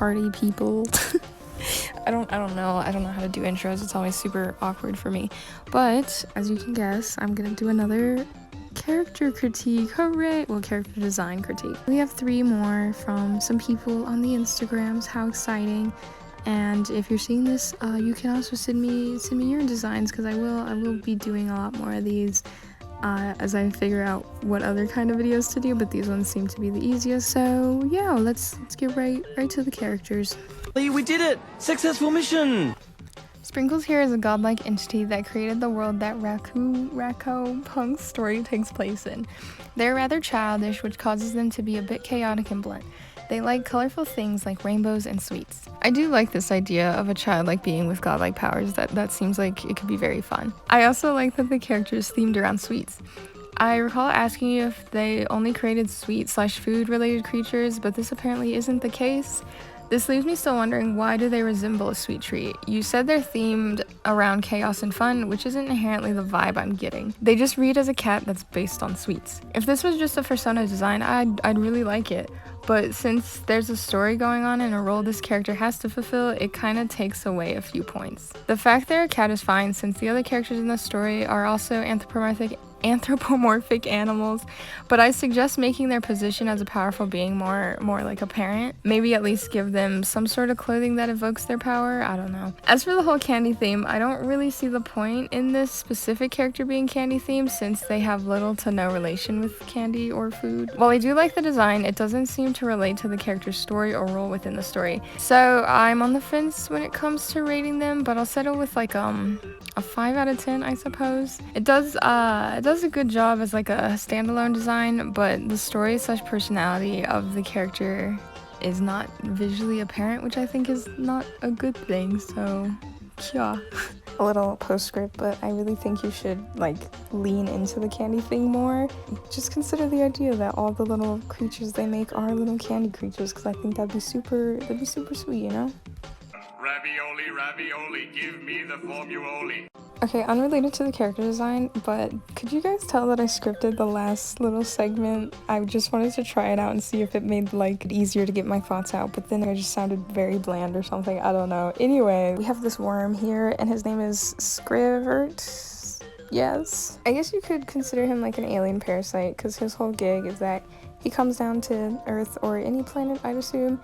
party people. I don't know how to do intros. It's always super awkward for me. But as you can guess, I'm gonna do another character critique. Hooray! Well, character design critique. We have 3 more from some people on the Instagrams. How exciting! And if you're seeing this, you can also send me your designs, because I will be doing a lot more of these as I figure out what other kind of videos to do, but these ones seem to be the easiest. So yeah, let's get right to the characters. We did it! Successful mission! Sprinkles here is a godlike entity that created the world that Racco Punk's story takes place in. They're rather childish, which causes them to be a bit chaotic and blunt. They like colorful things like rainbows and sweets. I do like this idea of a childlike being with godlike powers. That seems like it could be very fun. I also like that the character is themed around sweets. I recall asking you if they only created sweet/food related creatures, but this apparently isn't the case. This leaves me still wondering, why do they resemble a sweet treat? You said they're themed around chaos and fun, which isn't inherently the vibe I'm getting. They just read as a cat that's based on sweets. If this was just a persona design, I'd really like it. But since there's a story going on and a role this character has to fulfill, it kind of takes away a few points. The fact they're a cat is fine, since the other characters in the story are also anthropomorphic animals, but I suggest making their position as a powerful being more like a parent. Maybe at least give them some sort of clothing that evokes their power. I don't know. As for the whole candy theme, I don't really see the point in this specific character being candy themed, since they have little to no relation with candy or food. While I do like the design, it doesn't seem to relate to the character's story or role within the story. So I'm on the fence when it comes to rating them, but I'll settle with like a 5 out of 10, I suppose. It does a good job as like a standalone design, but the story/personality of the character is not visually apparent, which I think is not a good thing, so yeah. A little postscript, but I really think you should like lean into the candy thing more. Just consider the idea that all the little creatures they make are little candy creatures, because I think that'd be super sweet, you know? Ravioli, give me the formuloli. Okay, unrelated to the character design, but could you guys tell that I scripted the last little segment? I just wanted to try it out and see if it made like it easier to get my thoughts out, but then I just sounded very bland or something, I don't know. Anyway, we have this worm here, and his name is Scrivert. Yes. I guess you could consider him like an alien parasite, because his whole gig is that he comes down to Earth, or any planet I'd assume,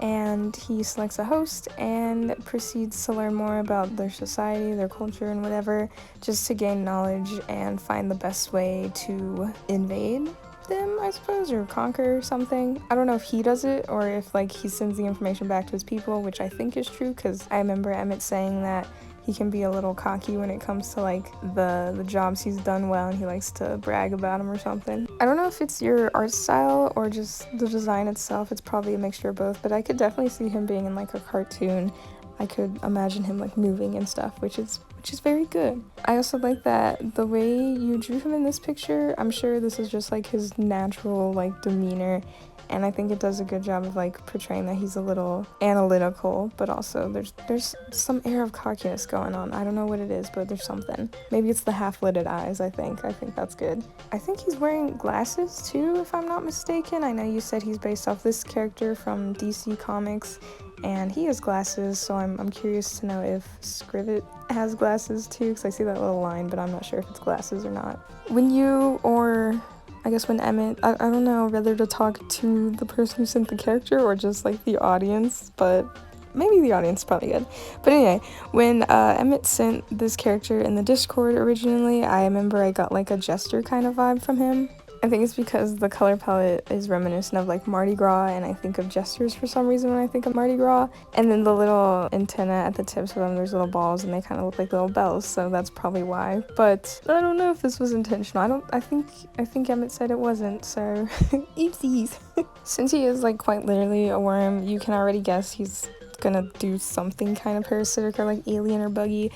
and he selects a host and proceeds to learn more about their society, their culture, and whatever, just to gain knowledge and find the best way to invade them, I suppose, or conquer something. I don't know if he does it or if like he sends the information back to his people, which I think is true, because I remember Emmett saying that he can be a little cocky when it comes to like the jobs he's done well, and he likes to brag about them or something. I don't know if it's your art style or just the design itself. It's probably a mixture of both, but I could definitely see him being in like a cartoon. I could imagine him like moving and stuff, which is very good. I also like that the way you drew him in this picture, I'm sure this is just like his natural like demeanor, and I think it does a good job of like portraying that he's a little analytical, but also there's some air of cockiness going on. I don't know what it is, but there's something. Maybe it's the half-lidded eyes. I think that's good. I think he's wearing glasses too, if I'm not mistaken. I know you said he's based off this character from DC Comics, and he has glasses, so I'm curious to know if Scrivet has glasses too, because I see that little line, but I'm not sure if it's glasses or not. When you, or I guess when Emmett, I don't know whether to talk to the person who sent the character or just like the audience, but maybe the audience is probably good. But anyway, when Emmett sent this character in the Discord originally, I remember I got like a Jester kind of vibe from him. I think it's because the color palette is reminiscent of like Mardi Gras, and I think of Jesters for some reason when I think of Mardi Gras. And then the little antenna at the tips of them, there's little balls, and they kind of look like little bells, so that's probably why. But I don't know if this was intentional. I think Emmett said it wasn't, so oopsies. Since he is like quite literally a worm, you can already guess he's gonna do something kind of parasitic or like alien or buggy,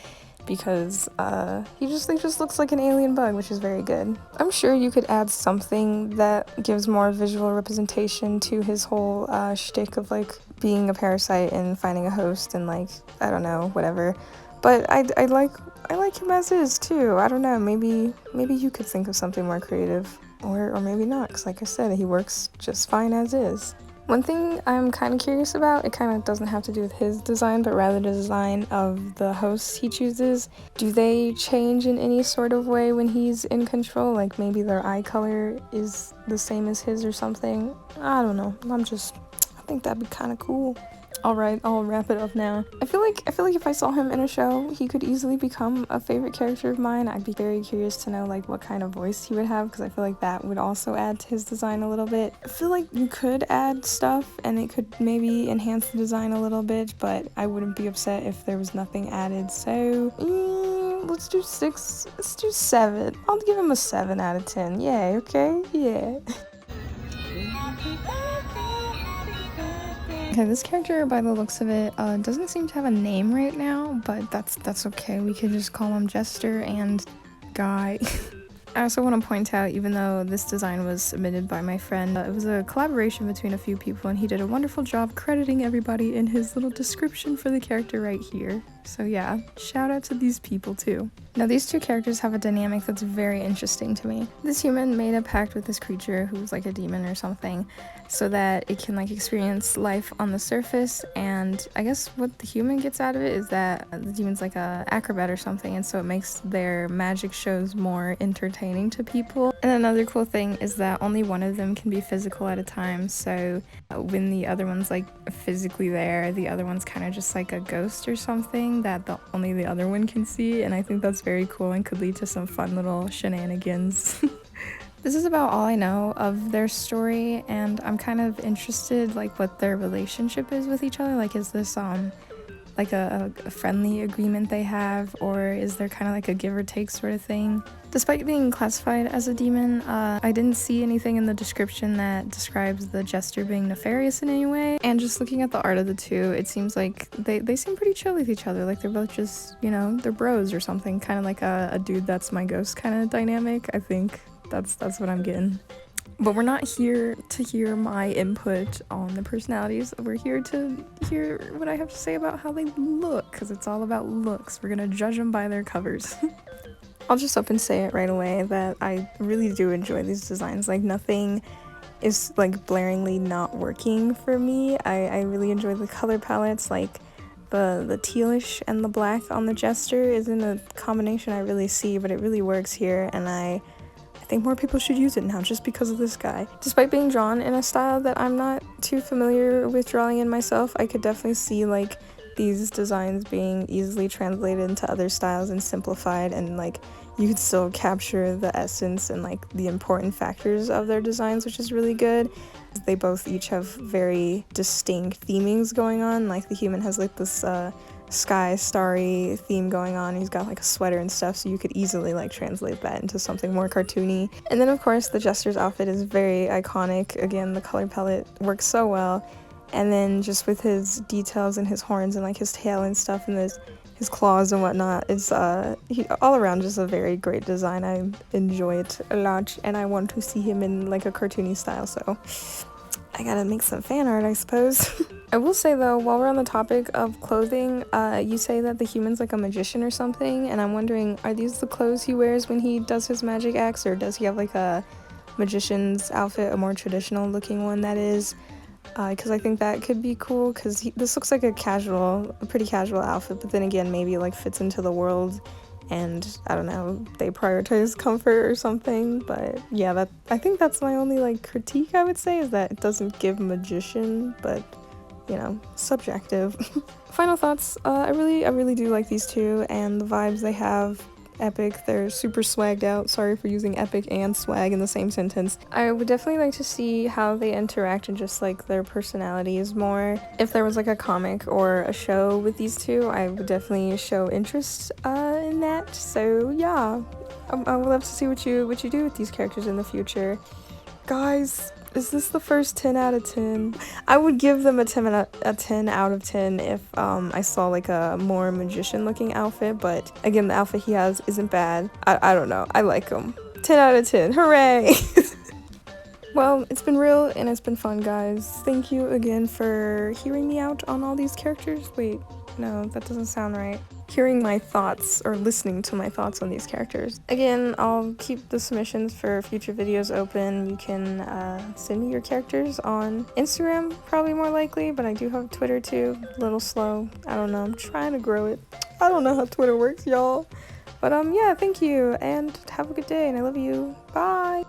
because he just looks like an alien bug, which is very good. I'm sure you could add something that gives more visual representation to his whole shtick of like being a parasite and finding a host and like, I don't know, whatever. But I like him as is too. I don't know, maybe you could think of something more creative, or maybe not, because like I said, he works just fine as is. One thing I'm kind of curious about, it kind of doesn't have to do with his design, but rather the design of the hosts he chooses. Do they change in any sort of way when he's in control? Like maybe their eye color is the same as his or something? I don't know. I think that'd be kind of cool. Alright, I'll wrap it up now. I feel like if I saw him in a show, he could easily become a favorite character of mine. I'd be very curious to know like what kind of voice he would have, because I feel like that would also add to his design a little bit. I feel like you could add stuff and it could maybe enhance the design a little bit, but I wouldn't be upset if there was nothing added. So let's do 6, let's do 7. I'll give him a 7 out of 10. Yeah, okay? Yeah. Okay, this character, by the looks of it, doesn't seem to have a name right now, but that's okay. We could just call him Jester and Guy. I also want to point out, even though this design was submitted by my friend, it was a collaboration between a few people, and he did a wonderful job crediting everybody in his little description for the character right here. So yeah, shout out to these people too. Now these two characters have a dynamic that's very interesting to me. This human made a pact with this creature who's like a demon or something, so that it can like experience life on the surface, and I guess what the human gets out of it is that the demon's like a acrobat or something, and so it makes their magic shows more entertaining to people. And another cool thing is that only one of them can be physical at a time, so when the other one's like physically there, the other one's kind of just like a ghost or something that only the other one can see, and I think that's very cool and could lead to some fun little shenanigans. This is about all I know of their story, and I'm kind of interested like what their relationship is with each other. Like, is this like a friendly agreement they have, or is there kind of like a give or take sort of thing? Despite being classified as a demon, I didn't see anything in the description that describes the Jester being nefarious in any way, and just looking at the art of the two, it seems like they seem pretty chill with each other, like they're both just, you know, they're bros or something, kind of like a dude that's my ghost kind of dynamic. I think that's what I'm getting. But we're not here to hear my input on the personalities. We're here to hear what I have to say about how they look, because it's all about looks. We're gonna judge them by their covers. I'll just up and say it right away that I really do enjoy these designs. Like, nothing is like blaringly not working for me. I really enjoy the color palettes. Like the tealish and the black on the Jester isn't a combination I really see, but it really works here, and I think more people should use it now just because of this guy. Despite being drawn in a style that I'm not too familiar with drawing in myself, I could definitely see like these designs being easily translated into other styles and simplified, and like you could still capture the essence and like the important factors of their designs, which is really good. They both each have very distinct themings going on. Like the human has like this sky starry theme going on. He's got like a sweater and stuff, so you could easily like translate that into something more cartoony. And then of course the Jester's outfit is very iconic. Again, the color palette works so well, and then just with his details and his horns and like his tail and stuff and his claws and whatnot, it's all around just a very great design. I enjoy it a lot, and I want to see him in like a cartoony style, so I gotta make some fan art, I suppose. I will say though, while we're on the topic of clothing, you say that the human's like a magician or something, and I'm wondering, are these the clothes he wears when he does his magic acts, or does he have like a magician's outfit, a more traditional looking one that is? Because I think that could be cool, because this looks like a pretty casual outfit, but then again, maybe it like fits into the world, and I don't know, they prioritize comfort or something. But yeah, I think that's my only like critique, I would say, is that it doesn't give magician, but you know, subjective. Final thoughts, I really do like these two, and the vibes they have, epic. They're super swagged out. Sorry for using epic and swag in the same sentence. I would definitely like to see how they interact and just like their personalities more. If there was like a comic or a show with these two, I would definitely show interest in that. So yeah, I would love to see what you do with these characters in the future. Guys, is this the first 10 out of 10? I would give them a 10 out of 10 if I saw like a more magician looking outfit, but again, the outfit he has isn't bad. I don't know, I like him. 10 out of 10, hooray! Well, it's been real and it's been fun, guys. Thank you again for hearing me out on all these characters. Wait, no, that doesn't sound right. hearing my thoughts or listening to my thoughts on these characters. Again, I'll keep the submissions for future videos open. You can send me your characters on Instagram, probably more likely, but I do have Twitter too. A little slow. I don't know. I'm trying to grow it. I don't know how Twitter works, y'all. But yeah, thank you, and have a good day, and I love you. Bye!